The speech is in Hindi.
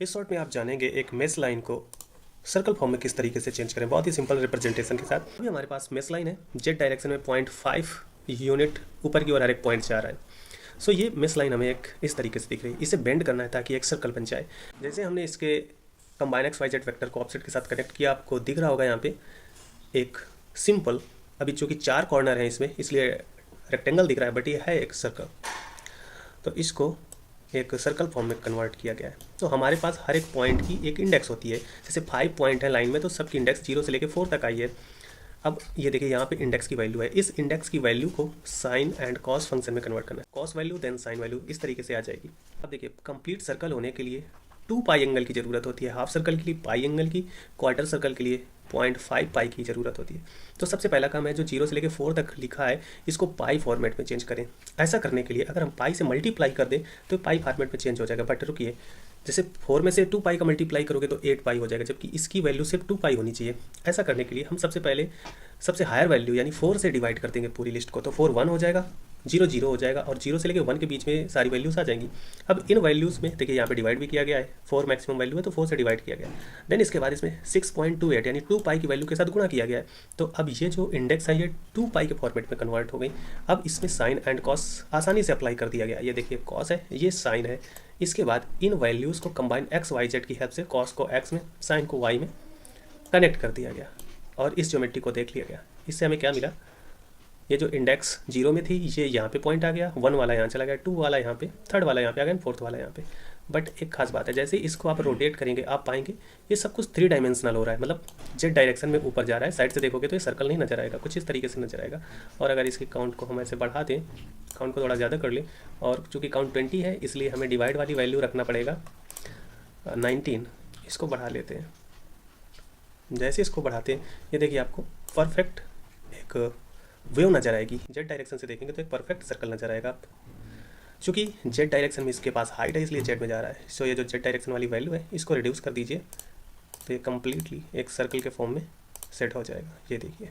इस शॉर्ट में आप जानेंगे एक मेश लाइन को सर्कल फॉर्म में किस तरीके से चेंज करें, बहुत ही सिंपल रिप्रेजेंटेशन के साथ। अभी हमारे पास मेश लाइन है, जेड डायरेक्शन में 0.5 यूनिट ऊपर की ओर हर एक पॉइंट से आ रहा है। सो ये मेश लाइन हमें एक इस तरीके से दिख रही है, इसे बेंड करना है ताकि एक सर्कल बन जाए। जैसे हमने इसके combine x y z vector को ऑफसेट के साथ कनेक्ट किया, आपको दिख रहा होगा यहाँ पे एक सिंपल, अभी चूँकि 4 कॉर्नर है इसमें इसलिए रेक्टेंगल दिख रहा है, बट ये है एक सर्कल। तो इसको एक सर्कल फॉर्म में कन्वर्ट किया गया है। तो हमारे पास हर एक पॉइंट की एक इंडेक्स होती है। जैसे 5 पॉइंट है लाइन में, तो सबकी इंडेक्स 0 से लेकर 4 तक आई है। अब ये देखिए यहाँ पे इंडेक्स की वैल्यू है, इस इंडेक्स की वैल्यू को साइन एंड कॉस फंक्शन में कन्वर्ट करना है। Cos value then sine value इस तरीके से आ जाएगी। अब देखिए कंप्लीट सर्कल होने के लिए 2 पाई एंगल की ज़रूरत होती है, हाफ सर्कल के लिए पाई एंगल की, क्वार्टर सर्कल के लिए 0.5 पाई की ज़रूरत होती है। तो सबसे पहला काम है जो 0 से लेकर 4 तक लिखा है इसको पाई फॉर्मेट में चेंज करें। ऐसा करने के लिए अगर हम पाई से मल्टीप्लाई कर दें तो पाई फॉर्मेट में चेंज हो जाएगा। बट रुकिए, जैसे 4 में से 2 पाई का मल्टीप्लाई करोगे तो 8 पाई हो जाएगा, जबकि इसकी वैल्यू सिर्फ 2 पाई होनी चाहिए। ऐसा करने के लिए हम सबसे पहले सबसे हायर वैल्यू यानी 4 से डिवाइड कर देंगे पूरी लिस्ट को, तो 4 1 हो जाएगा, 0 0 हो जाएगा और 0 से लेकर 1 के बीच में सारी वैल्यूज़ आ जाएंगी। अब इन वैल्यूज़ में देखिए यहाँ पे डिवाइड भी किया गया है, 4 मैक्सिमम वैल्यू है तो 4 से डिवाइड किया गया है। देन इसके बाद इसमें 6.28 यानी 2 पाई की वैल्यू के साथ गुणा किया गया है। तो अब ये जो इंडेक्स है ये 2 पाई के फॉर्मेट में कन्वर्ट हो गई। अब इसमें साइन एंड कॉस आसानी से अप्लाई कर दिया गया। ये देखिए कॉस है, ये साइन है। इसके बाद इन वैल्यूज़ को कंबाइन एक्स वाई जेड की हेल्प से कॉस को एक्स में, साइन को वाई में कनेक्ट कर दिया गया और इस ज्योमेट्री को देख लिया गया। इससे हमें क्या मिला, ये जो इंडेक्स 0 में थी ये यहाँ पे पॉइंट आ गया, 1 वाला यहाँ चला गया, 2 वाला यहाँ पे, 3rd वाला यहाँ पे आ गया, 4th वाला यहाँ पे। बट एक खास बात है, जैसे इसको आप रोटेट करेंगे आप पाएंगे ये सब कुछ 3 डायमेंशनल हो रहा है, मतलब जेड डायरेक्शन में ऊपर जा रहा है। साइड से देखोगे तो ये सर्कल नहीं नजर आएगा, कुछ इस तरीके से नजर आएगा। और अगर इसके काउंट को हम ऐसे बढ़ा दें, काउंट को थोड़ा ज़्यादा कर लें, और चूँकि काउंट 20 है इसलिए हमें डिवाइड वाली वैल्यू रखना पड़ेगा 19। इसको बढ़ा लेते हैं। जैसे इसको बढ़ाते हैं ये देखिए आपको परफेक्ट एक वेव नजर आएगी। जेड डायरेक्शन से देखेंगे तो एक परफेक्ट सर्कल नजर आएगा। आप चूँकि जेड डायरेक्शन में इसके पास हाइट है इसलिए जेड में जा रहा है। सो ये जो जेड डायरेक्शन वाली वैल्यू है इसको रिड्यूस कर दीजिए तो ये कम्प्लीटली एक सर्कल के फॉर्म में सेट हो जाएगा। ये देखिए।